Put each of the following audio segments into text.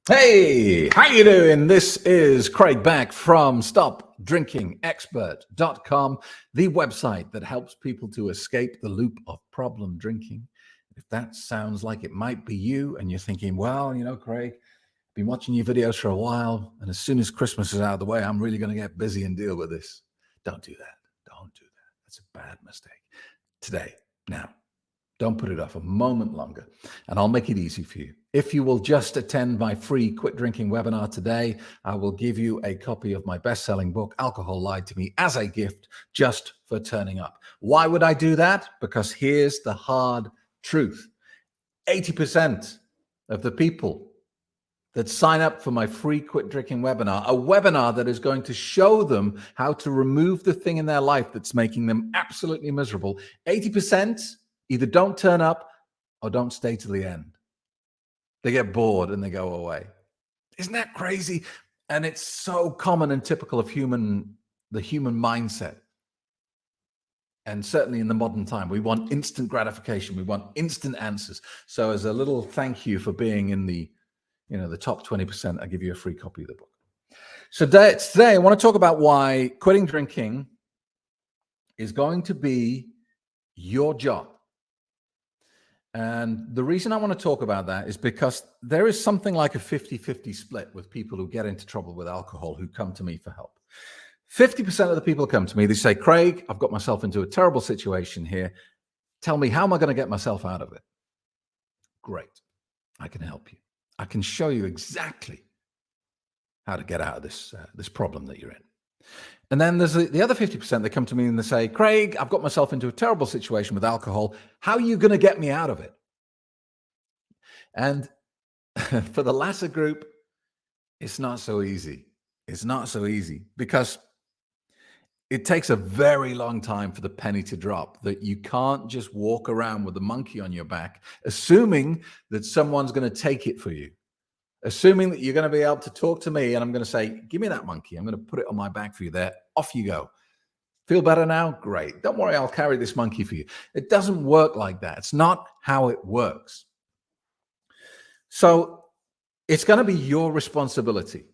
Hey, how you doing? This is Craig back from StopDrinkingExpert.com, the website that helps people to escape the loop of problem drinking. If that sounds like it might be you and you're thinking, well, Craig, I've been watching your videos for a while, and as soon as Christmas is out of the way, I'm really going to get busy and deal with this. Don't do that. Don't do that. That's a bad mistake. Today, now, don't put it off a moment longer, and I'll make it easy for you. If you will just attend my free Quit Drinking webinar today, I will give you a copy of my best-selling book, Alcohol Lied to Me, as a gift just for turning up. Why would I do that? Because here's the hard truth. 80% of the people that sign up for my free Quit Drinking webinar, a webinar that is going to show them how to remove the thing in their life that's making them absolutely miserable, 80% either don't turn up or don't stay to the end. They get bored and they go away. Isn't that crazy? And it's so common and typical of the human mindset. And certainly in the modern time, we want instant gratification. We want instant answers. So as a little thank you for being in the top 20%, I give you a free copy of the book. So today I want to talk about why quitting drinking is going to be your job. And the reason I want to talk about that is because there is something like a 50-50 split with people who get into trouble with alcohol who come to me for help. 50% of the people come to me, they say, Craig, I've got myself into a terrible situation here. Tell me, how am I going to get myself out of it? Great. I can help you. I can show you exactly how to get out of this problem that you're in. And then there's the other 50% that come to me and they say, Craig, I've got myself into a terrible situation with alcohol. How are you going to get me out of it? And for the latter group, it's not so easy. It's not so easy because it takes a very long time for the penny to drop, that you can't just walk around with a monkey on your back, assuming that someone's going to take it for you. Assuming that you're going to be able to talk to me and I'm going to say, give me that monkey. I'm going to put it on my back for you there. Off you go. Feel better now? Great. Don't worry, I'll carry this monkey for you. It doesn't work like that. It's not how it works. So it's going to be your responsibility.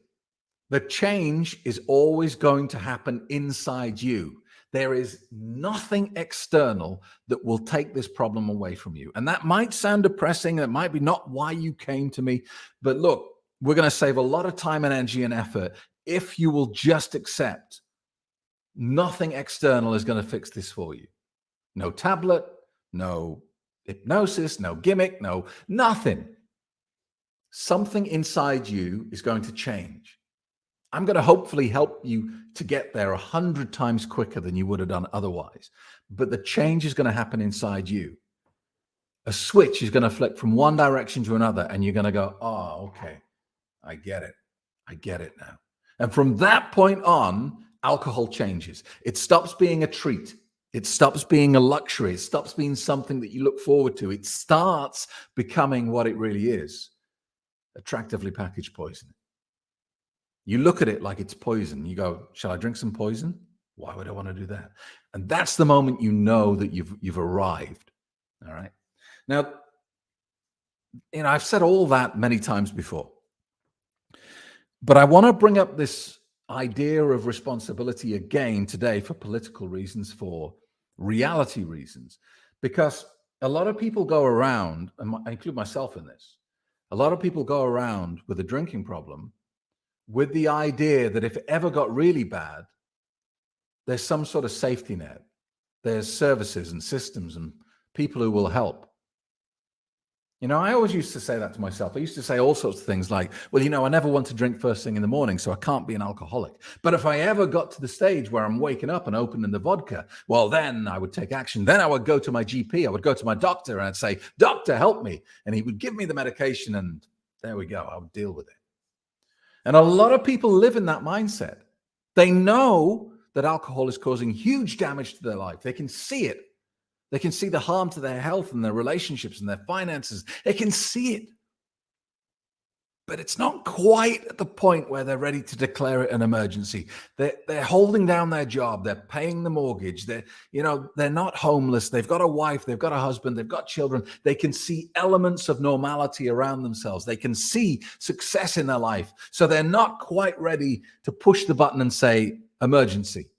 The change is always going to happen inside you. There is nothing external that will take this problem away from you. And that might sound depressing. That might be not why you came to me. But look, we're going to save a lot of time and energy and effort if you will just accept nothing external is going to fix this for you. No tablet, no hypnosis, no gimmick, nothing. Something inside you is going to change. I'm going to hopefully help you to get there 100 times quicker than you would have done otherwise. But the change is going to happen inside you. A switch is going to flick from one direction to another, and you're going to go, oh, okay, I get it. I get it now. And from that point on, alcohol changes. It stops being a treat. It stops being a luxury. It stops being something that you look forward to. It starts becoming what it really is, attractively packaged poison. You look at it like it's poison. You go, shall I drink some poison? Why would I want to do that? And that's the moment you know that you've arrived. All right. Now, I've said all that many times before, but I want to bring up this idea of responsibility again today for political reasons, for reality reasons, because a lot of people go around, and I include myself in this, a lot of people go around with a drinking problem with the idea that if it ever got really bad, there's some sort of safety net. There's services and systems and people who will help. I always used to say that to myself. I used to say all sorts of things like, well, I never want to drink first thing in the morning, so I can't be an alcoholic. But if I ever got to the stage where I'm waking up and opening the vodka, well, then I would take action. Then I would go to my GP. I would go to my doctor and I'd say, doctor, help me. And he would give me the medication and there we go. I would deal with it. And a lot of people live in that mindset. They know that alcohol is causing huge damage to their life. They can see it. They can see the harm to their health and their relationships and their finances. They can see it. but it's not quite at the point where they're ready to declare it an emergency. They're holding down their job. They're paying the mortgage. They're not homeless. They've got a wife. They've got a husband. They've got children. They can see elements of normality around themselves. They can see success in their life. So they're not quite ready to push the button and say emergency.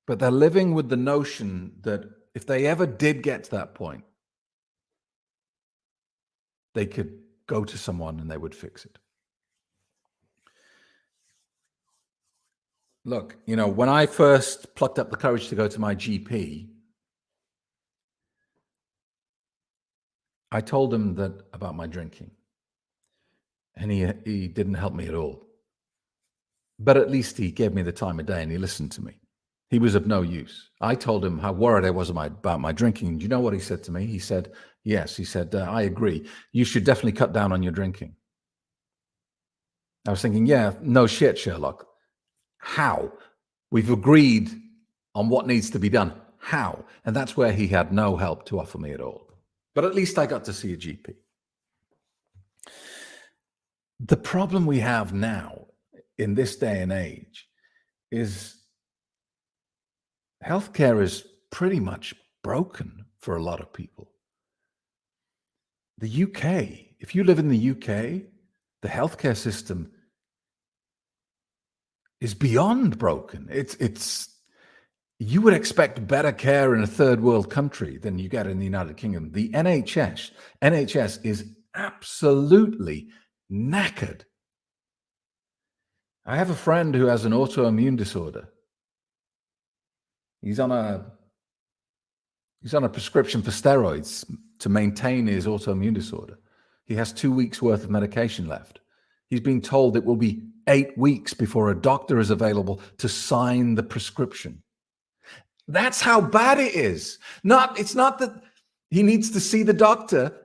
But they're living with the notion that if they ever did get to that point, they could go to someone and they would fix it. Look, when I first plucked up the courage to go to my GP, I told him about my drinking, and he didn't help me at all. But at least he gave me the time of day and he listened to me. He was of no use. I told him how worried I was about my drinking. And do you know what he said to me? He said, yes, he said, I agree. You should definitely cut down on your drinking. I was thinking, yeah, no shit, Sherlock. How? We've agreed on what needs to be done. How? And that's where he had no help to offer me at all. But at least I got to see a GP. The problem we have now in this day and age is healthcare is pretty much broken for a lot of people. The UK, if you live in the UK, the healthcare system is beyond broken. You would expect better care in a third world country than you get in the United Kingdom. The NHS is absolutely knackered. I have a friend who has an autoimmune disorder. He's on a prescription for steroids to maintain his autoimmune disorder. He has 2 weeks worth of medication left. He's been told it will be 8 weeks before a doctor is available to sign the prescription. That's how bad it is. It's not that he needs to see the doctor.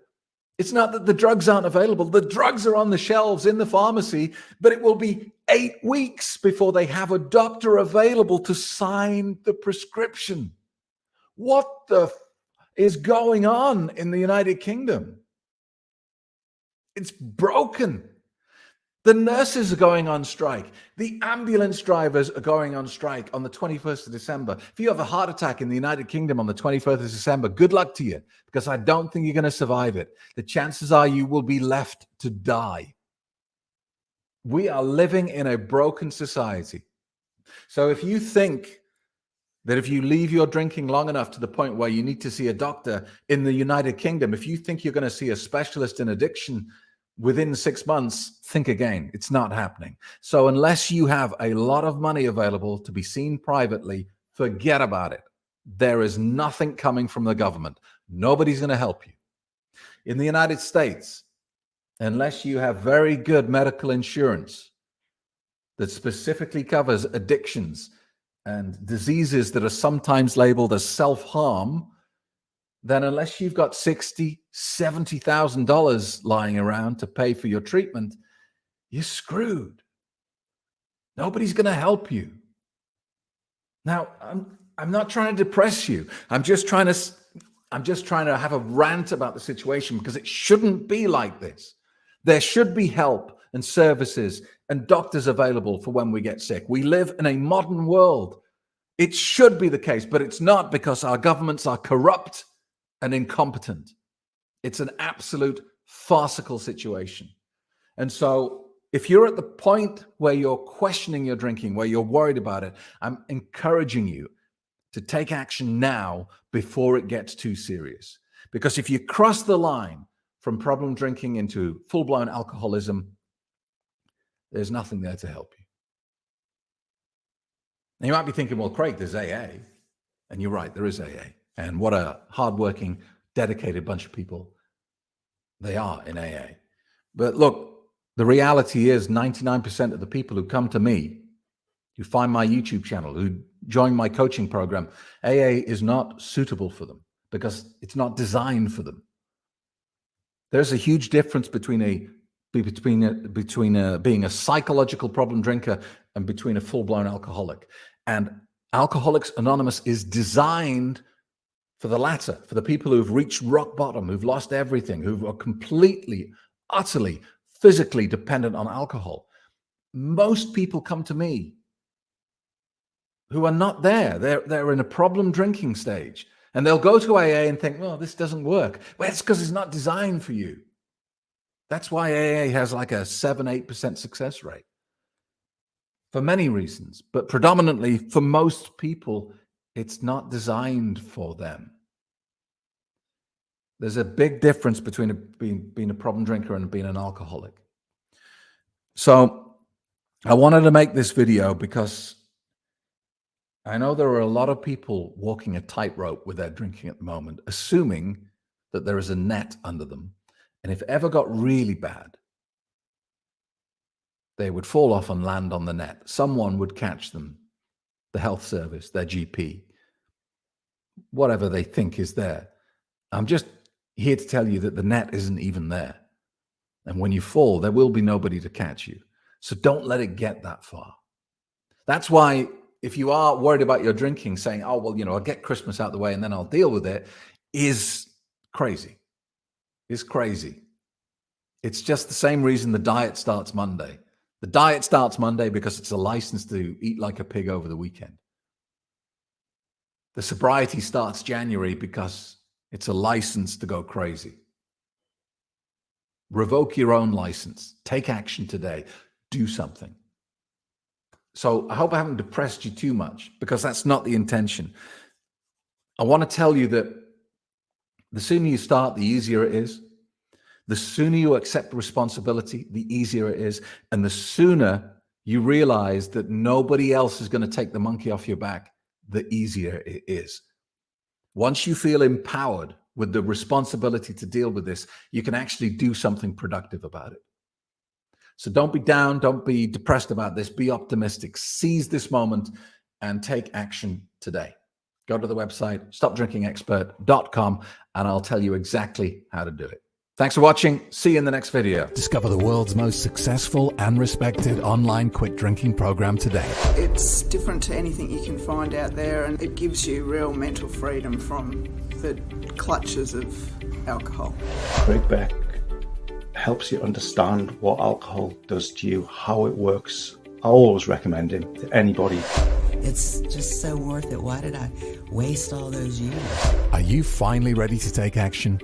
It's not that the drugs aren't available. The drugs are on the shelves in the pharmacy, but it will be 8 weeks before they have a doctor available to sign the prescription. What the is going on in the United Kingdom? It's broken. The nurses are going on strike. The ambulance drivers are going on strike on the 21st of December. If you have a heart attack in the United Kingdom on the 21st of December, good luck to you, because I don't think you're going to survive it. The chances are you will be left to die. We are living in a broken society. So if you think that if you leave your drinking long enough to the point where you need to see a doctor in the United Kingdom, if you think you're going to see a specialist in addiction within 6 months, think again. It's not happening. So unless you have a lot of money available to be seen privately, forget about it. There is nothing coming from the government. Nobody's going to help you. In the United States, unless you have very good medical insurance that specifically covers addictions and diseases that are sometimes labeled as self-harm, then unless you've got $60,000, $70,000 lying around to pay for your treatment, you're screwed. Nobody's going to help you. Now, I'm not trying to depress you. I'm just trying to have a rant about the situation, because it shouldn't be like this. There should be help and services and doctors available for when we get sick. We live in a modern world. It should be the case, but it's not, because our governments are corrupt and incompetent. It's an absolute farcical situation. And so if you're at the point where you're questioning your drinking, where you're worried about it, I'm encouraging you to take action now before it gets too serious. Because if you cross the line from problem drinking into full-blown alcoholism, there's nothing there to help you. Now you might be thinking, well, Craig, there's AA. And you're right, there is AA. And what a hardworking, dedicated bunch of people they are in AA. But look, the reality is 99% of the people who come to me, who find my YouTube channel, who join my coaching program, AA is not suitable for them because it's not designed for them. There's a huge difference between being a psychological problem drinker and between a full-blown alcoholic. And Alcoholics Anonymous is designed for the latter, for the people who've reached rock bottom, who've lost everything, who are completely utterly physically dependent on alcohol. Most people come to me who are not there. They're in a problem drinking stage, and they'll go to AA and think, well, this doesn't work. Well, it's because it's not designed for you. That's why AA has like a 7-8% success rate for many reasons, but predominantly for most people, it's not designed for them. There's a big difference between being a problem drinker and being an alcoholic. So I wanted to make this video because I know there are a lot of people walking a tightrope with their drinking at the moment, assuming that there is a net under them. And if it ever got really bad, they would fall off and land on the net. Someone would catch them, the health service, their GP, whatever they think is there. I'm just here to tell you that the net isn't even there. And when you fall, there will be nobody to catch you. So don't let it get that far. That's why if you are worried about your drinking, saying, oh, well, I'll get Christmas out of the way and then I'll deal with it, is crazy. It's crazy. It's just the same reason the diet starts Monday. The diet starts Monday because it's a license to eat like a pig over the weekend. The sobriety starts January because it's a license to go crazy. Revoke your own license. Take action today. Do something. So I hope I haven't depressed you too much, because that's not the intention. I want to tell you that the sooner you start, the easier it is. The sooner you accept responsibility, the easier it is. And the sooner you realize that nobody else is going to take the monkey off your back, the easier it is. Once you feel empowered with the responsibility to deal with this, you can actually do something productive about it. So don't be down, don't be depressed about this, be optimistic, seize this moment and take action today. Go to the website, stopdrinkingexpert.com, and I'll tell you exactly how to do it. Thanks for watching. See you in the next video. Discover the world's most successful and respected online quit drinking program today. It's different to anything you can find out there, and it gives you real mental freedom from the clutches of alcohol. Craig Beck helps you understand what alcohol does to you, how it works. I always recommend him to anybody. It's just so worth it. Why did I waste all those years? Are you finally ready to take action?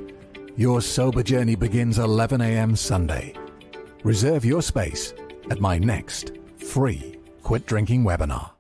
Your sober journey begins 11 a.m. Sunday. Reserve your space at my next free quit drinking webinar.